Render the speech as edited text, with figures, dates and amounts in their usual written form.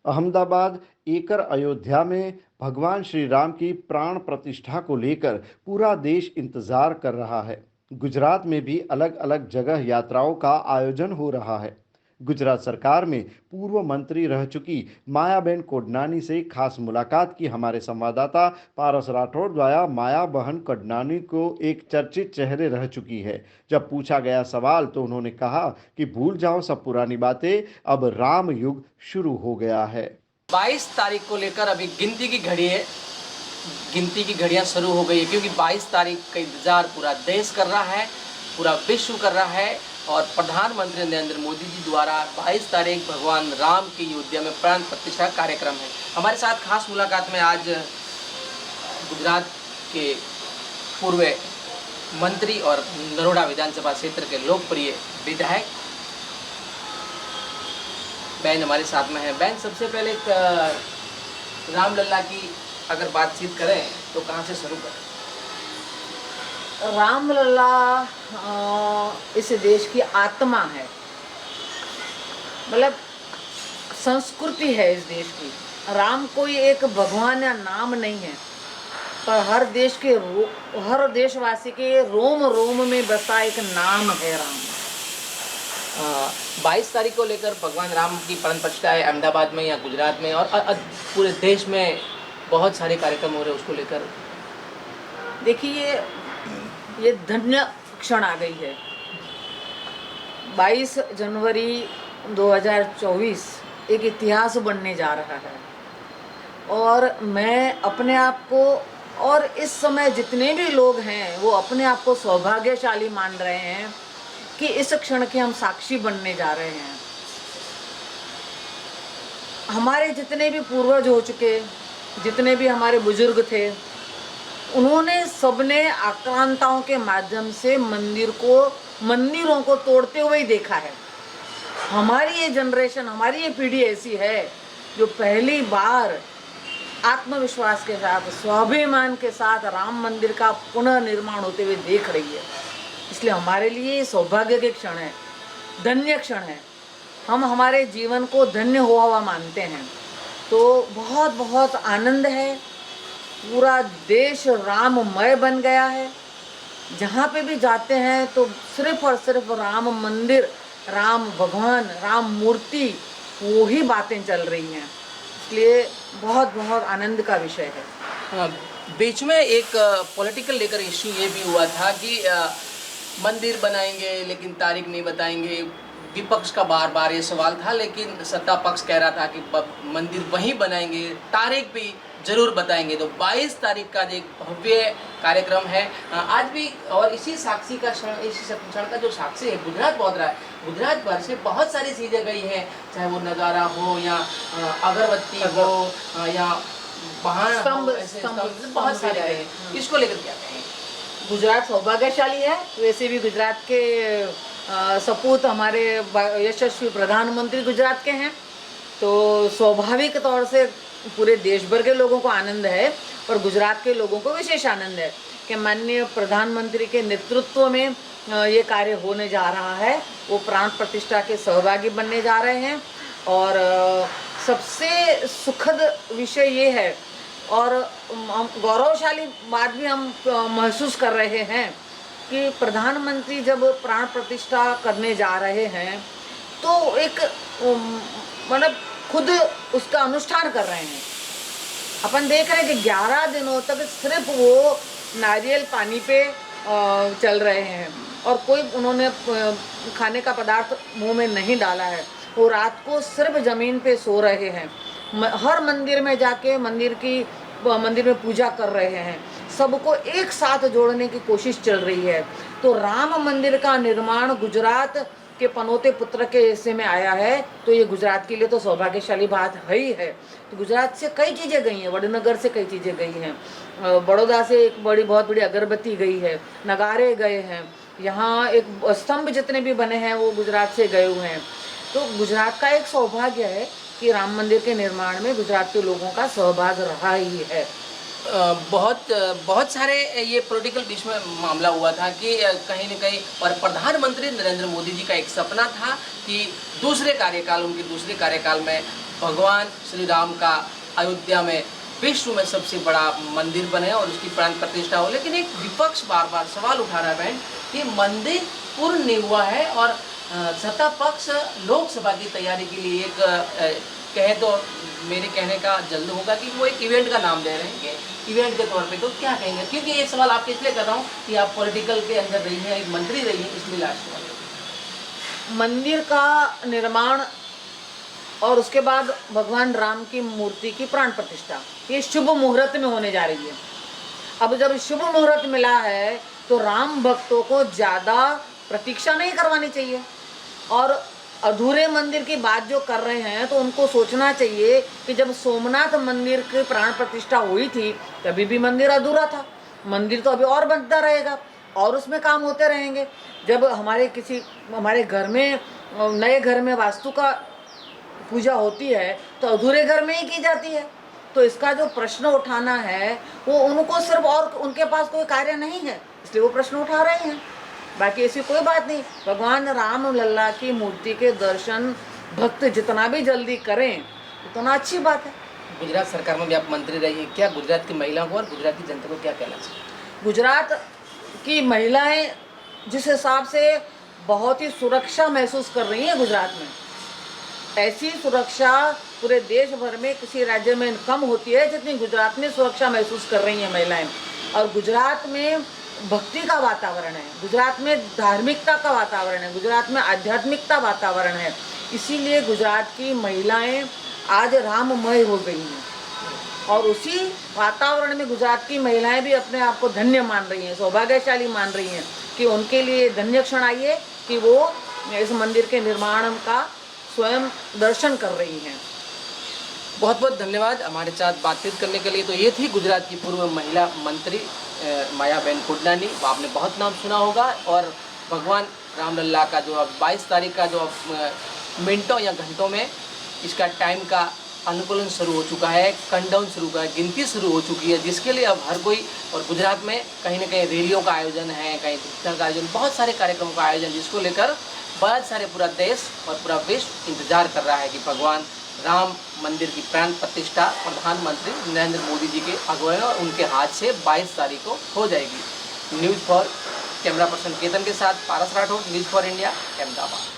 अहमदाबाद एकर अयोध्या में भगवान श्री राम की प्राण प्रतिष्ठा को लेकर पूरा देश इंतजार कर रहा है। गुजरात में भी अलग अलग जगह यात्राओं का आयोजन हो रहा है। गुजरात सरकार में पूर्व मंत्री रह चुकी मायाबेन कोडनानी से खास मुलाकात की हमारे संवाददाता पारस राठौड़ द्वारा माया बहन कोडनानी को एक चर्चित चेहरे रह चुकी है। जब पूछा गया सवाल तो उन्होंने कहा कि भूल जाओ सब पुरानी बातें, अब राम युग शुरू हो गया है। 22 तारीख को लेकर अभी गिनती की घड़ी है, गिनती की घड़ियां शुरू हो गई है, क्योंकि 22 तारीख का इंतजार पूरा देश कर रहा है, पूरा विश्व कर रहा है। और प्रधानमंत्री नरेंद्र मोदी जी द्वारा 22 तारीख भगवान राम की अयोध्या में प्राण प्रतिष्ठा कार्यक्रम है। हमारे साथ खास मुलाकात में आज गुजरात के पूर्व मंत्री और नरोड़ा विधानसभा क्षेत्र के लोकप्रिय विधायक बहन हमारे साथ में है। बहन, सबसे पहले रामलला की अगर बातचीत करें तो कहाँ से शुरू करें? रामलला इस देश की आत्मा है, मतलब संस्कृति है इस देश की। राम कोई एक भगवान या नाम नहीं है, पर हर देशवासी के रोम रोम में बसा एक नाम है राम। 22 तारीख को लेकर भगवान राम की प्राण प्रतिष्ठा है अहमदाबाद में या गुजरात में, और पूरे देश में बहुत सारे कार्यक्रम हो रहे हैं उसको लेकर। देखिए, ये धन्य क्षण आ गई है। 22 जनवरी 2024 एक इतिहास बनने जा रहा है, और मैं अपने आप को और इस समय जितने भी लोग हैं वो अपने आप को सौभाग्यशाली मान रहे हैं कि इस क्षण के हम साक्षी बनने जा रहे हैं। हमारे जितने भी पूर्वज हो चुके, जितने भी हमारे बुजुर्ग थे, उन्होंने सबने आक्रांताओं के माध्यम से मंदिरों को तोड़ते हुए ही देखा है। हमारी ये जनरेशन, हमारी ये पीढ़ी ऐसी है जो पहली बार आत्मविश्वास के साथ, स्वाभिमान के साथ राम मंदिर का पुनर्निर्माण होते हुए देख रही है। इसलिए हमारे लिए सौभाग्य के क्षण है, धन्य क्षण है। हम हमारे जीवन को धन्य हुआ मानते हैं, तो बहुत बहुत आनंद है। पूरा देश राममय बन गया है। जहाँ पे भी जाते हैं तो सिर्फ और सिर्फ राम मंदिर, राम भगवान, राम मूर्ति, वो ही बातें चल रही हैं। इसलिए बहुत बहुत आनंद का विषय है। बीच में एक पॉलिटिकल लेकर इश्यू ये भी हुआ था कि मंदिर बनाएंगे लेकिन तारीख नहीं बताएंगे। विपक्ष का बार बार ये सवाल था, लेकिन सत्ता पक्ष कह रहा था कि मंदिर वहीं बनाएंगे, तारीख भी जरूर बताएंगे। तो 22 तारीख का एक भव्य कार्यक्रम है आज भी, और इसी साक्षी का क्षण, इसी क्षण का जो साक्षी है गुजरात बहुत रहा है। गुजरात भर से बहुत सारी चीज़ें गई हैं, चाहे वो नगारा हो या अगरबत्ती हो या वाहन बहुत सारे गए हैं। इसको लेकर क्या कहें? गुजरात सौभाग्यशाली है। वैसे भी गुजरात के सपूत हमारे यशस्वी प्रधानमंत्री गुजरात के हैं, तो स्वाभाविक तौर से पूरे देश भर के लोगों को आनंद है, और गुजरात के लोगों को विशेष आनंद है कि माननीय प्रधानमंत्री के नेतृत्व में ये कार्य होने जा रहा है। वो प्राण प्रतिष्ठा के सहभागी बनने जा रहे हैं, और सबसे सुखद विषय ये है और गौरवशाली बात भी हम महसूस कर रहे हैं कि प्रधानमंत्री जब प्राण प्रतिष्ठा करने जा रहे हैं तो एक मतलब खुद उसका अनुष्ठान कर रहे हैं। अपन देख रहे हैं कि 11 दिनों तक सिर्फ वो नारियल पानी पे चल रहे हैं, और कोई उन्होंने खाने का पदार्थ मुंह में नहीं डाला है। वो रात को सिर्फ ज़मीन पे सो रहे हैं। हर मंदिर में जाके मंदिर में पूजा कर रहे हैं। सबको एक साथ जोड़ने की कोशिश चल रही है। तो राम मंदिर का निर्माण गुजरात के पनौते पुत्र के हिस्से में आया है, तो ये गुजरात के लिए तो सौभाग्यशाली बात है ही है। तो गुजरात से कई चीज़ें गई हैं, वडनगर से कई चीज़ें गई हैं, बड़ौदा से एक बहुत बड़ी अगरबत्ती गई है, नगारे गए हैं, यहाँ एक स्तंभ जितने भी बने हैं वो गुजरात से गए हुए हैं। तो गुजरात का एक सौभाग्य है कि राम मंदिर के निर्माण में गुजरात के लोगों का सहभाग रहा ही है। बहुत सारे ये पॉलिटिकल बीच में मामला हुआ था कि कहीं न कहीं, और प्रधानमंत्री नरेंद्र मोदी जी का एक सपना था कि उनके दूसरे कार्यकाल में भगवान श्री राम का अयोध्या में विश्व में सबसे बड़ा मंदिर बने और उसकी प्राण प्रतिष्ठा हो। लेकिन एक विपक्ष बार बार सवाल उठा रहा है बहन कि मंदिर पूर्ण नहीं हुआ है और सत्ता पक्ष लोकसभा की तैयारी के लिए एक कहे तो मेरे कहने का जल्द होगा कि वो एक इवेंट का नाम दे रहे हैं कि इवेंट के तौर पे, तो क्या कहेंगे? क्योंकि ये सवाल आपके इसलिए कर रहा हूँ कि आप पॉलिटिकल के अंदर रही हैं, एक मंत्री रही हैं, इसलिए लास्ट सवाल। मंदिर का निर्माण और उसके बाद भगवान राम की मूर्ति की प्राण प्रतिष्ठा ये शुभ मुहूर्त में होने जा रही है। अब जब शुभ मुहूर्त मिला है तो राम भक्तों को ज़्यादा प्रतीक्षा नहीं करवानी चाहिए और अधूरे मंदिर की बात जो कर रहे हैं तो उनको सोचना चाहिए कि जब सोमनाथ मंदिर की प्राण प्रतिष्ठा हुई थी तभी भी मंदिर अधूरा था। मंदिर तो अभी और बनता रहेगा और उसमें काम होते रहेंगे। जब हमारे घर में नए घर में वास्तु का पूजा होती है तो अधूरे घर में ही की जाती है। तो इसका जो प्रश्न उठाना है वो उनको सिर्फ, और उनके पास कोई कार्य नहीं है इसलिए वो प्रश्न उठा रहे हैं, बाकी ऐसी कोई बात नहीं। भगवान राम लल्ला की मूर्ति के दर्शन भक्त जितना भी जल्दी करें उतना अच्छी बात है। गुजरात सरकार में भी आप मंत्री रही हैं, क्या गुजरात की महिलाओं को और गुजरात की जनता को क्या कहना चाहिए? गुजरात की महिलाएं जिस हिसाब से बहुत ही सुरक्षा महसूस कर रही हैं गुजरात में, ऐसी सुरक्षा पूरे देश भर में किसी राज्य में कम होती है जितनी गुजरात में सुरक्षा महसूस कर रही हैं महिलाएं। और गुजरात में भक्ति का वातावरण है, गुजरात में धार्मिकता का वातावरण है, गुजरात में आध्यात्मिकता वातावरण है। इसीलिए गुजरात की महिलाएं आज राममय हो गई हैं और उसी वातावरण में गुजरात की महिलाएं भी अपने आप को धन्य मान रही हैं, सौभाग्यशाली मान रही हैं कि उनके लिए धन्य क्षण आई है कि वो इस मंदिर के निर्माण का स्वयं दर्शन कर रही हैं। बहुत बहुत धन्यवाद हमारे साथ बातचीत करने के लिए। तो ये थी गुजरात की पूर्व महिला मंत्री मायाबेन कुडनानी। आपने बहुत नाम सुना होगा और भगवान रामलल्ला का जो अब 22 तारीख का जो मिनटों या घंटों में इसका टाइम का अनुकूलन शुरू हो चुका है, काउंटडाउन शुरू हुआ है, गिनती शुरू हो चुकी है, जिसके लिए अब हर कोई, और गुजरात में कहीं ना कहीं रैलियों का आयोजन है, कहीं कीर्तन का आयोजन, बहुत सारे कार्यक्रमों का आयोजन, जिसको लेकर बहुत सारे पूरा देश और पूरा विश्व इंतजार कर रहा है कि भगवान राम मंदिर की प्राण प्रतिष्ठा प्रधानमंत्री नरेंद्र मोदी जी के अगुवाई और उनके हाथ से 22 तारीख को हो जाएगी। News for camera person Ketan के साथ Paras Rathore, news for India, Ahmedabad.